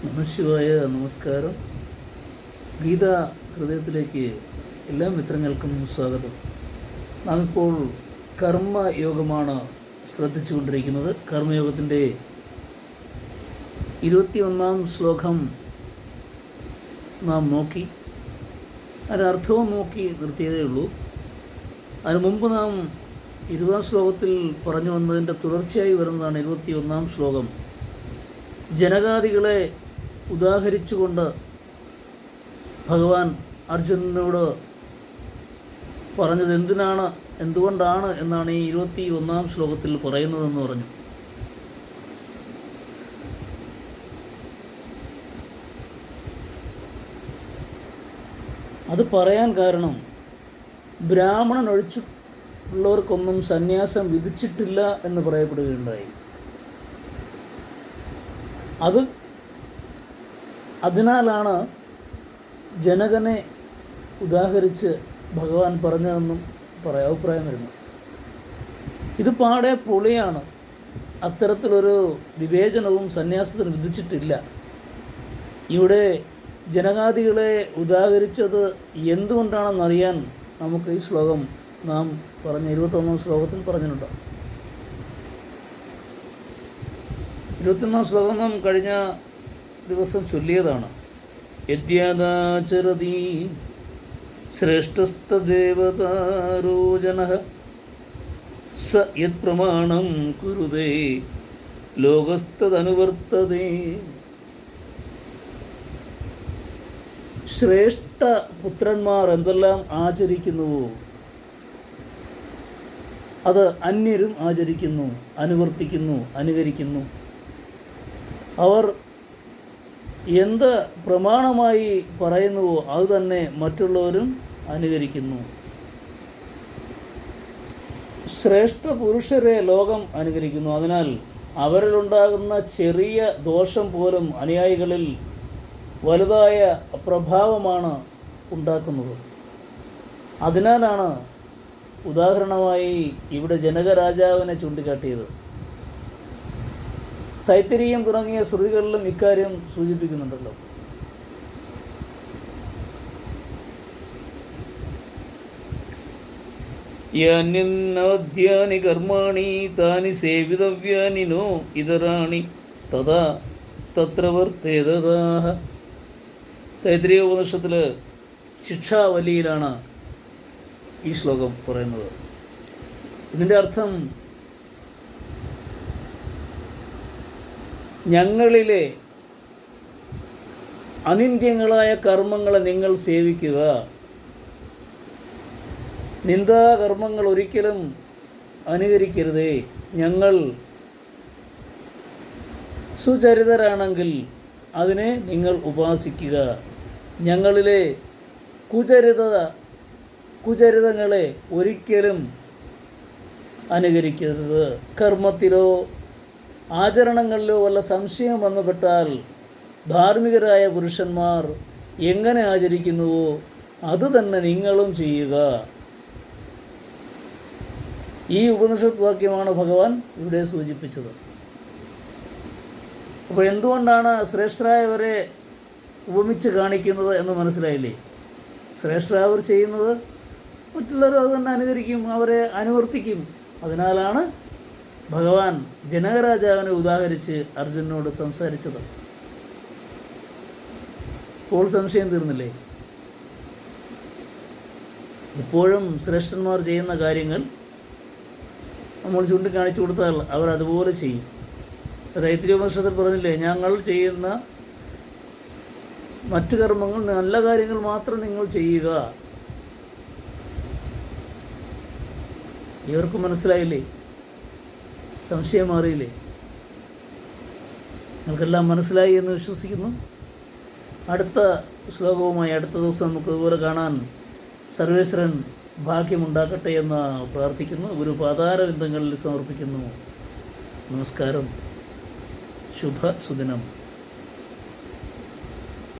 നമശിവായ. നമസ്കാരം. ഗീതാ ഹൃദയത്തിലേക്ക് എല്ലാ മിത്രങ്ങൾക്കും സ്വാഗതം. നാം ഇപ്പോൾ കർമ്മയോഗമാണ് ശ്രദ്ധിച്ചുകൊണ്ടിരിക്കുന്നത്. കർമ്മയോഗത്തിൻ്റെ 21-ാം ശ്ലോകം നാം നോക്കി, അതിനർത്ഥവും നോക്കി നിർത്തിയതേ ഉള്ളൂ. അതിനു മുമ്പ് നാം 20-ാം ശ്ലോകത്തിൽ പറഞ്ഞു വന്നതിൻ്റെ തുടർച്ചയായി വരുന്നതാണ് 21-ാം ശ്ലോകം. ജനകാദികളെ ഉദാഹരിച്ചുകൊണ്ട് ഭഗവാൻ അർജുനനോട് പറഞ്ഞത് എന്തുകൊണ്ടാണ് എന്നാണ് ഈ 21-ാം ശ്ലോകത്തിൽ പറയുന്നതെന്ന് പറഞ്ഞു. അത് പറയാൻ കാരണം ബ്രാഹ്മണൻ ഒഴിച്ചുള്ളവർക്കൊന്നും സന്യാസം വിധിച്ചിട്ടില്ല എന്ന് പറയപ്പെടുകയുണ്ടായി. അതിനാലാണ് ജനകനെ ഉദാഹരിച്ച് ഭഗവാൻ പറഞ്ഞതെന്നും അഭിപ്രായം വരുന്നു. ഇത് പാടെ പൊളിയാണ്. അത്തരത്തിലൊരു വിവേചനവും സന്യാസത്തിന് വിധിച്ചിട്ടില്ല. ഇവിടെ ജനകാദികളെ ഉദാഹരിച്ചത് എന്തുകൊണ്ടാണെന്നറിയാൻ നമുക്ക് ഈ ശ്ലോകം നാം പറഞ്ഞ 21-ാം ശ്ലോകത്തിൽ പറഞ്ഞിട്ടുണ്ട്. 21-ാം ശ്ലോകം നാം കഴിഞ്ഞ ദിവസം ചൊല്ലിയതാണ്. യദ്യാചരതി ശ്രേഷ്ഠസ്തദേവതാരോ ജനഃ സ യത് പ്രമാണം കുരുതേ ലോകസ്തദനുവർത്തതേ. ശ്രേഷ്ഠ പുത്രന്മാർ എന്തെല്ലാം ആചരിക്കുന്നുവോ അത് അന്യരും ആചരിക്കുന്നു, അനുവർത്തിക്കുന്നു, അനുകരിക്കുന്നു. അവർ എന്ത് പ്രമാണമായി പറയുന്നുവോ അത് തന്നെ മറ്റുള്ളവരും അനുകരിക്കുന്നു. ശ്രേഷ്ഠ പുരുഷരെ ലോകം അനുകരിക്കുന്നു. അതിനാൽ അവരിലുണ്ടാകുന്ന ചെറിയ ദോഷം പോലും അനുയായികളിൽ വലുതായ പ്രഭാവമാണ് ഉണ്ടാക്കുന്നത്. അതിനാലാണ് ഉദാഹരണമായി ഇവിടെ ജനകരാജാവിനെ ചൂണ്ടിക്കാട്ടിയത്. തൈത്തിരീയം തുടങ്ങിയ ശ്രുതികളിലും ഇക്കാര്യം സൂചിപ്പിക്കുന്നുണ്ടല്ലോ. യാന്യനവദ്യാനി കർമാണി താനി സേവിതവ്യാനി നോ ഇതരാണി തഥാ തത്ര വർത്തേതദാഹ. തൈത്തിരീയ ഉപനിഷത്തിൽ ശിക്ഷാവലിയിലാണ് ഈ ശ്ലോകം പറയുന്നത്. ഇതിൻ്റെ അർത്ഥം ഞങ്ങളിലെ അനിന്ദ്യങ്ങളായ കർമ്മങ്ങളെ നിങ്ങൾ സേവിക്കുക. നിന്ദാകർമ്മങ്ങൾ ഒരിക്കലും അനുകരിക്കരുതേ. ഞങ്ങൾ സുചരിതരാണെങ്കിൽ അതിനെ നിങ്ങൾ ഉപാസിക്കുക. ഞങ്ങളിലെ കുചരിതങ്ങളെ ഒരിക്കലും അനുകരിക്കരുത്. കർമ്മത്തിലോ ആചരണങ്ങളിലോ വല്ല സംശയം വന്നുപെട്ടാൽ ധാർമ്മികരായ പുരുഷന്മാർ എങ്ങനെ ആചരിക്കുന്നുവോ അത് തന്നെ നിങ്ങളും ചെയ്യുക. ഈ ഉപനിഷത്ത് വാക്യമാണ് ഭഗവാൻ ഇവിടെ സൂചിപ്പിച്ചത്. അപ്പോൾ എന്തുകൊണ്ടാണ് ശ്രേഷ്ഠരായവരെ ഉപമിച്ച് കാണിക്കുന്നത് എന്ന് മനസ്സിലായില്ലേ? ശ്രേഷ്ഠരായവർ ചെയ്യുന്നത് മറ്റുള്ളവർ അത് തന്നെ അനുകരിക്കും, അവരെ അനുവർത്തിക്കും. അതിനാലാണ് ഭഗവാൻ ജനകരാജാവിനെ ഉദാഹരിച്ച് അർജുനനോട് സംസാരിച്ചത്. ഇപ്പോൾ സംശയം തീർന്നില്ലേ? ഇപ്പോഴും ശ്രേഷ്ഠന്മാർ ചെയ്യുന്ന കാര്യങ്ങൾ നമ്മൾ ചൂണ്ടിക്കാണിച്ചു കൊടുത്താൽ അവർ അതുപോലെ ചെയ്യും. തൈത്തിരീയ ഉപനിഷത്തിൽ പറഞ്ഞില്ലേ, ഞങ്ങൾ ചെയ്യുന്ന മറ്റു കർമ്മങ്ങൾ, നല്ല കാര്യങ്ങൾ മാത്രം നിങ്ങൾ ചെയ്യുക. ഇവർക്ക് മനസ്സിലായില്ലേ? സംശയം മാറിയില്ലേ? നിങ്ങൾക്കെല്ലാം മനസ്സിലായി എന്ന് വിശ്വസിക്കുന്നു. അടുത്ത ശ്ലോകവുമായി അടുത്ത ദിവസം നമുക്ക് ഇതുപോലെ കാണാൻ സർവേശ്വരൻ ഭാഗ്യമുണ്ടാക്കട്ടെ എന്ന് പ്രാർത്ഥിക്കുന്നു. ഗുരു പാതാരവിന്ദങ്ങളിൽ സമർപ്പിക്കുന്നു. നമസ്കാരം. ശുഭ സുദിനം.